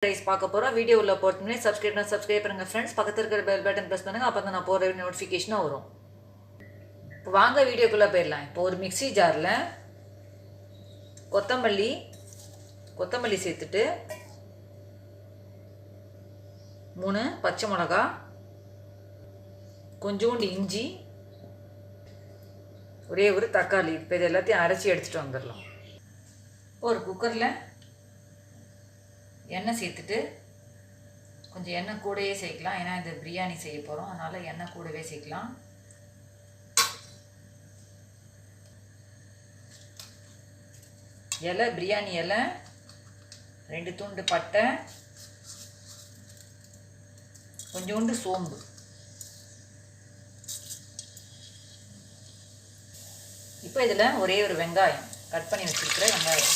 Rice பார்க்க போகிறோம். Video உள்ள போகிறதுமே சப்ஸ்கிரைப் பண்ணுங்கள் ஃப்ரெண்ட்ஸ். பக்கத்தில் இருக்கிற பெல் பட்டன் ப்ரெஸ் பண்ணுங்கள். அப்போ தான் நான் போகிற நோட்டிஃபிகேஷனாக வரும். இப்போ வாங்க வீடியோக்குள்ளே போயிடலாம். இப்போ ஒரு மிக்ஸி ஜாரில் கொத்தமல்லி சேர்த்துட்டு 3 பச்சை மிளகா, கொஞ்சோண்டு இஞ்சி, ஒரே ஒரு தக்காளி, இப்போ இது எல்லாத்தையும் அரைச்சி எடுத்துகிட்டு வந்துடலாம். ஒரு குக்கரில் எண்ணெய் சேர்த்துட்டு கொஞ்சம் எண்ணெய் கூடவே சேர்க்கலாம். ஏன்னா இது பிரியாணி செய்ய போகிறோம், அதனால் எண்ணெய் கூடவே சேர்க்கலாம். பிரியாணி இலை, 2 துண்டு பட்டை, கொஞ்சோண்டு சோம்பு. இப்போ இதில் ஒரே ஒரு வெங்காயம், கட் பண்ணி வச்சுருக்கிற வெங்காயம்